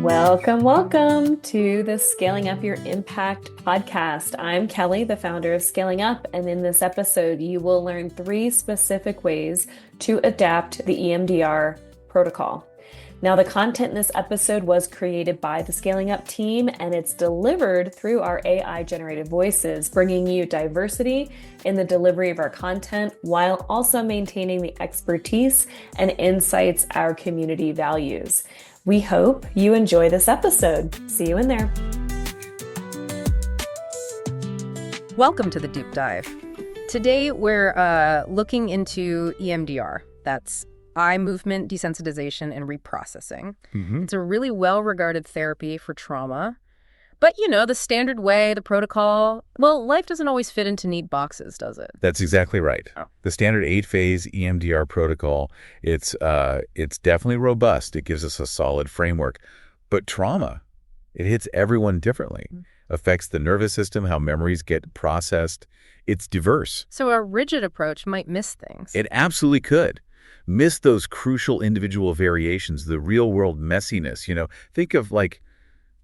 Welcome to the Scaling Up Your Impact podcast. I'm Kelly, the founder of Scaling Up, and in this episode, you will learn 3 specific ways to adapt the EMDR protocol. Now, the content in this episode was created by the Scaling Up team, and it's delivered through our AI-generated voices, bringing you diversity in the delivery of our content while also maintaining the expertise and insights our community values. We hope you enjoy this episode. See you in there. Welcome to the deep dive. Today we're looking into EMDR. That's eye movement desensitization and reprocessing. It's a really well-regarded therapy for trauma. But, you know, the standard way, the protocol, well, life doesn't always fit into neat boxes, does it? That's exactly right. Oh. The standard 8-phase EMDR protocol, it's definitely robust. It gives us a solid framework. But trauma, it hits everyone differently. Affects the nervous system, how memories get processed. It's diverse. So a rigid approach might miss things. It absolutely could. Miss those crucial individual variations, the real-world messiness. You know, think of like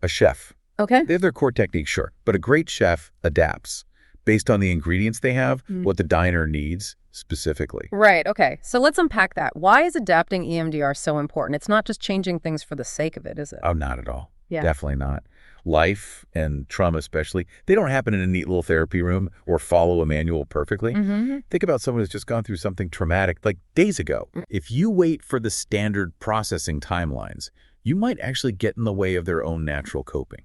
a chef. Okay. They have their core techniques, sure, but a great chef adapts based on the ingredients they have, what the diner needs specifically. Right, okay. So let's unpack that. Why is adapting EMDR so important? It's not just changing things for the sake of it, is it? Oh, not at all. Yeah. Definitely not. Life and trauma especially, they don't happen in a neat little therapy room or follow a manual perfectly. Think about someone who's just gone through something traumatic like days ago. If you wait for the standard processing timelines, you might actually get in the way of their own natural coping.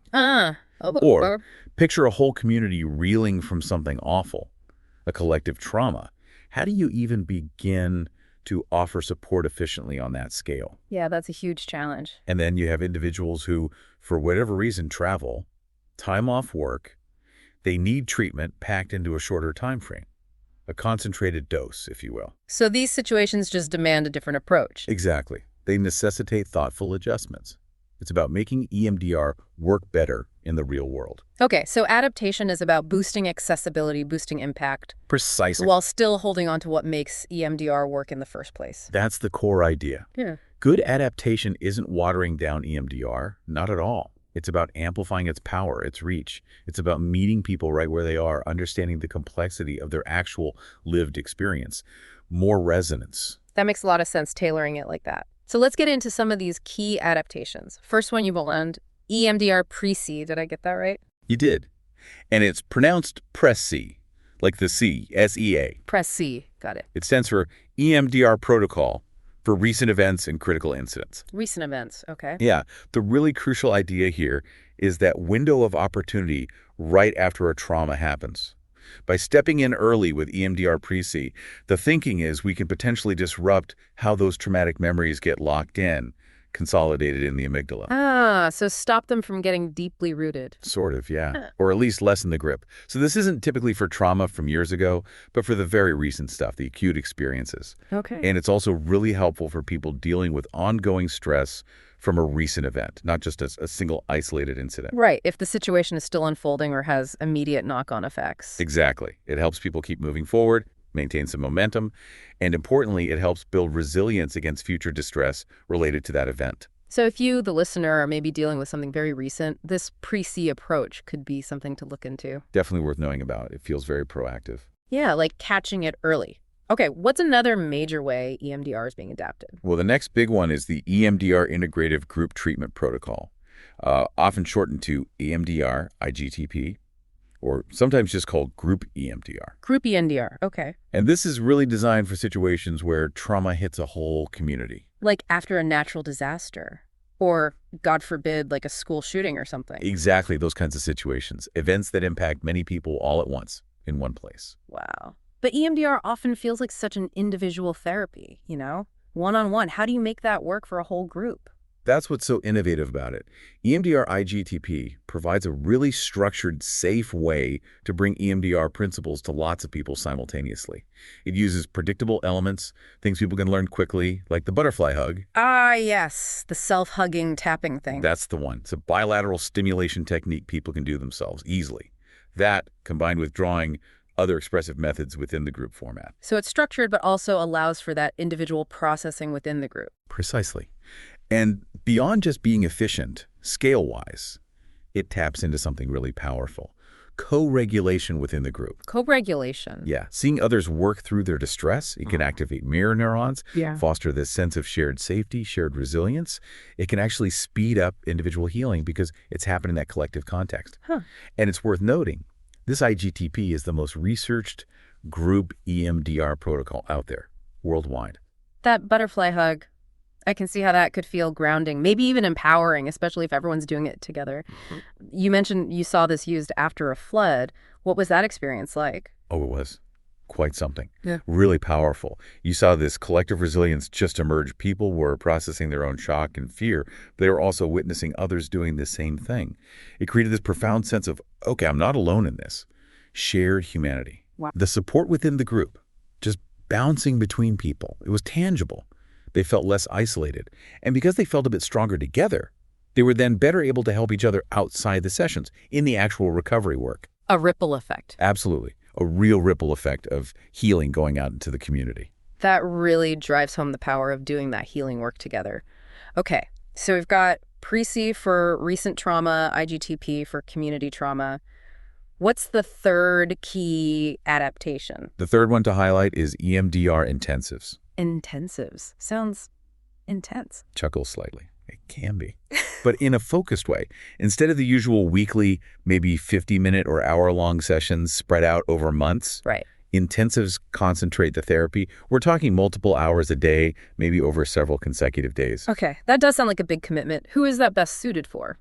Or picture a whole community reeling from something awful, a collective trauma. How do you even begin to offer support efficiently on that scale? Yeah, that's a huge challenge. And then you have individuals who, for whatever reason, travel, time off work, they need treatment packed into a shorter time frame, a concentrated dose, if you will. So these situations just demand a different approach. Exactly. They necessitate thoughtful adjustments. It's about making EMDR work better in the real world. Okay, so adaptation is about boosting accessibility, boosting impact. Precisely. While still holding on to what makes EMDR work in the first place. That's the core idea. Yeah. Good adaptation isn't watering down EMDR, not at all. It's about amplifying its power, its reach. It's about meeting people right where they are, understanding the complexity of their actual lived experience. More resonance. That makes a lot of sense, tailoring it like that. So let's get into some of these key adaptations. First one you will learn, EMDR-PRECI. Did I get that right? You did. And it's pronounced PRECI, like the C, S-E-A. PRECI, got it. It stands for EMDR Protocol for recent events and critical incidents. Recent events, okay. Yeah, the really crucial idea here is that window of opportunity right after a trauma happens. By stepping in early with EMDR-PRECI, the thinking is we can potentially disrupt how those traumatic memories get locked in, consolidated in the amygdala. So stop them from getting deeply rooted. Sort of, yeah. Or at least lessen the grip. So this isn't typically for trauma from years ago, but for the very recent stuff, the acute experiences. Okay. And it's also really helpful for people dealing with ongoing stress from a recent event, not just a single isolated incident. Right, if the situation is still unfolding or has immediate knock-on effects. Exactly. It helps people keep moving forward, maintain some momentum, and importantly, it helps build resilience against future distress related to that event. So if you, the listener, are maybe dealing with something very recent, this PRECI approach could be something to look into. Definitely worth knowing about. It feels very proactive. Yeah, like catching it early. Okay, what's another major way EMDR is being adapted? Well, the next big one is the EMDR Integrative Group Treatment Protocol, often shortened to EMDR, IGTP, or sometimes just called Group EMDR. Group EMDR, okay. And this is really designed for situations where trauma hits a whole community. Like after a natural disaster, or, God forbid, like a school shooting or something. Exactly, those kinds of situations. Events that impact many people all at once in one place. Wow. But EMDR often feels like such an individual therapy, you know? One-on-one. How do you make that work for a whole group? That's what's so innovative about it. EMDR IGTP provides a really structured, safe way to bring EMDR principles to lots of people simultaneously. It uses predictable elements, things people can learn quickly, like the butterfly hug. Ah, yes, the self-hugging tapping thing. That's the one. It's a bilateral stimulation technique people can do themselves easily. That, combined with drawing other expressive methods within the group format. So it's structured, but also allows for that individual processing within the group. Precisely. And beyond just being efficient, scale-wise, it taps into something really powerful. Co-regulation within the group. Co-regulation. Yeah, seeing others work through their distress, it can activate mirror neurons, foster this sense of shared safety, shared resilience. It can actually speed up individual healing because it's happened in that collective context. And it's worth noting, this IGTP is the most researched group EMDR protocol out there worldwide. That butterfly hug, I can see how that could feel grounding, maybe even empowering, especially if everyone's doing it together. You mentioned you saw this used after a flood. What was that experience like? Oh, it was quite something. Yeah. Really powerful. You saw this collective resilience just emerge. People were processing their own shock and fear, but they were also witnessing others doing the same thing. It created this profound sense of, okay, I'm not alone in this. Shared humanity. Wow. The support within the group, just bouncing between people. It was tangible. They felt less isolated. And because they felt a bit stronger together, they were then better able to help each other outside the sessions in the actual recovery work. A ripple effect. Absolutely. A real ripple effect of healing going out into the community. That really drives home the power of doing that healing work together. Okay, so we've got PRECI for recent trauma, IGTP for community trauma. What's the third key adaptation? The third one to highlight is EMDR intensives. Intensives. Sounds intense. Chuckle slightly. It can be. But in a focused way. Instead of the usual weekly, maybe 50-minute or hour-long sessions spread out over months, Right. intensives concentrate the therapy. We're talking multiple hours a day, maybe over several consecutive days. Okay, that does sound like a big commitment. Who is that best suited for?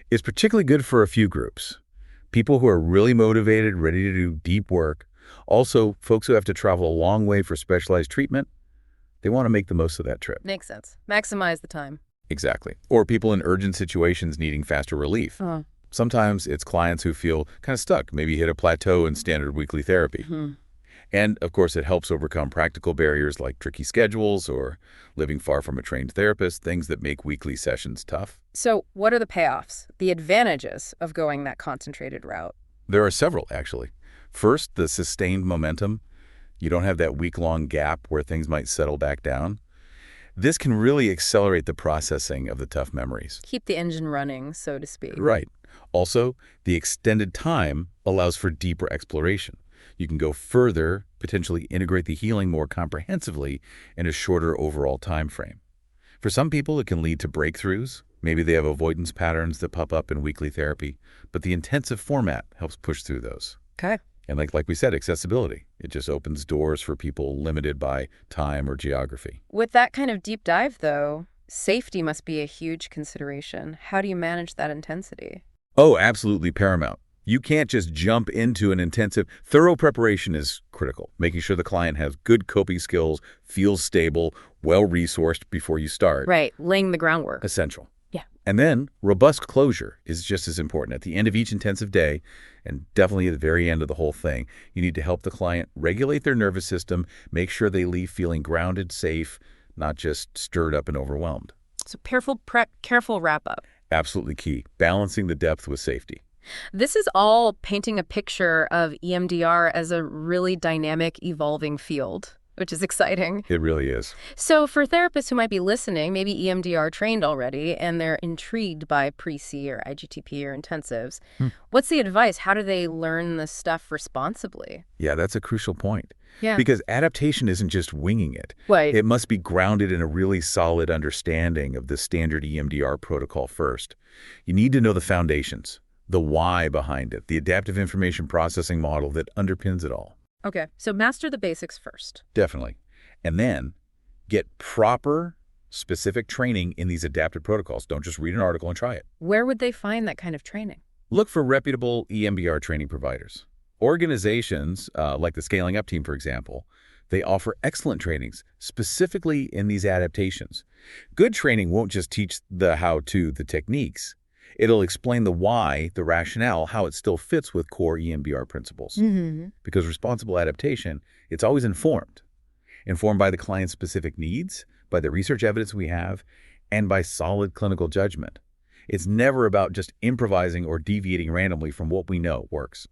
It's particularly good for a few groups. People who are really motivated, ready to do deep work. Also, folks who have to travel a long way for specialized treatment. They want to make the most of that trip. Makes sense. Maximize the time. Exactly. Or people in urgent situations needing faster relief. Sometimes it's clients who feel kind of stuck, maybe hit a plateau in standard weekly therapy. And, of course, it helps overcome practical barriers like tricky schedules or living far from a trained therapist, things that make weekly sessions tough. So what are the payoffs, the advantages of going that concentrated route? There are several, actually. First, the sustained momentum. You don't have that week-long gap where things might settle back down. This can really accelerate the processing of the tough memories. Keep the engine running, so to speak. Right. Also, the extended time allows for deeper exploration. You can go further, potentially integrate the healing more comprehensively in a shorter overall time frame. For some people, it can lead to breakthroughs. Maybe they have avoidance patterns that pop up in weekly therapy, but the intensive format helps push through those. Okay. And like we said, accessibility. It just opens doors for people limited by time or geography. With that kind of deep dive, though, safety must be a huge consideration. How do you manage that intensity? Oh, absolutely paramount. You can't just jump into an intensive. Thorough preparation is critical, making sure the client has good coping skills, feels stable, well-resourced before you start. Right, laying the groundwork. Essential. Yeah. And then robust closure is just as important. At the end of each intensive day, and definitely at the very end of the whole thing, you need to help the client regulate their nervous system, make sure they leave feeling grounded, safe, not just stirred up and overwhelmed. So careful wrap up. Absolutely key. Balancing the depth with safety. This is all painting a picture of EMDR as a really dynamic, evolving field, which is exciting. It really is. So for therapists who might be listening, maybe EMDR trained already, and they're intrigued by PRECI or IGTP or intensives, what's the advice? How do they learn this stuff responsibly? Yeah, that's a crucial point. Yeah. Because adaptation isn't just winging it. Right. It must be grounded in a really solid understanding of the standard EMDR protocol first. You need to know the foundations, the why behind it, the adaptive information processing model that underpins it all. Okay, so master the basics first. Definitely. And then get proper, specific training in these adaptive protocols. Don't just read an article and try it. Where would they find that kind of training? Look for reputable EMDR training providers. Organizations like the Scaling Up team, for example, they offer excellent trainings specifically in these adaptations. Good training won't just teach the how-to, the techniques. It'll explain the why, the rationale, how it still fits with core EMDR principles. Because responsible adaptation, it's always informed by the client's specific needs, by the research evidence we have, and by solid clinical judgment. It's never about just improvising or deviating randomly from what we know works.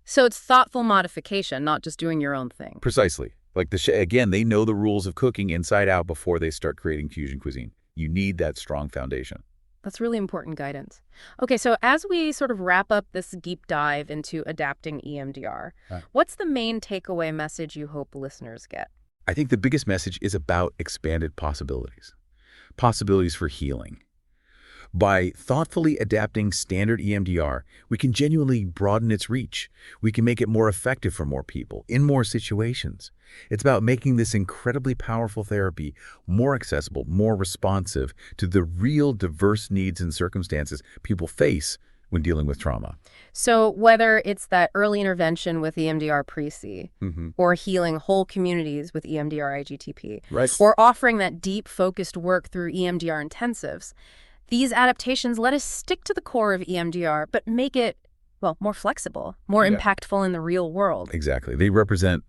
So it's thoughtful modification, not just doing your own thing. Precisely. Like again, they know the rules of cooking inside out before they start creating fusion cuisine. You need that strong foundation. That's really important guidance. Okay, so as we sort of wrap up this deep dive into adapting EMDR, what's the main takeaway message you hope listeners get? I think the biggest message is about expanded possibilities. Possibilities for healing. By thoughtfully adapting standard EMDR, we can genuinely broaden its reach. We can make it more effective for more people, in more situations. It's about making this incredibly powerful therapy more accessible, more responsive to the real diverse needs and circumstances people face when dealing with trauma. So whether it's that early intervention with EMDR-PRECI, or healing whole communities with EMDR-IGTP, or offering that deep, focused work through EMDR intensives, these adaptations let us stick to the core of EMDR, but make it, well, more flexible, more impactful in the real world. Exactly. They represent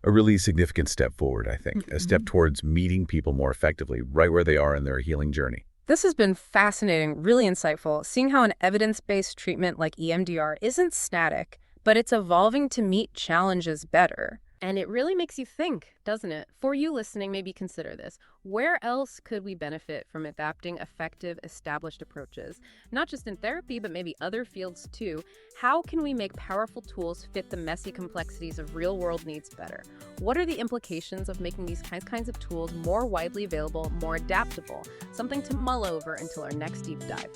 a really significant step forward, I think, a step towards meeting people more effectively right where they are in their healing journey. This has been fascinating, really insightful, seeing how an evidence-based treatment like EMDR isn't static, but it's evolving to meet challenges better. And it really makes you think, doesn't it? For you listening, maybe consider this. Where else could we benefit from adapting effective, established approaches? Not just in therapy, but maybe other fields too. How can we make powerful tools fit the messy complexities of real-world needs better? What are the implications of making these kinds of tools more widely available, more adaptable? Something to mull over until our next deep dive.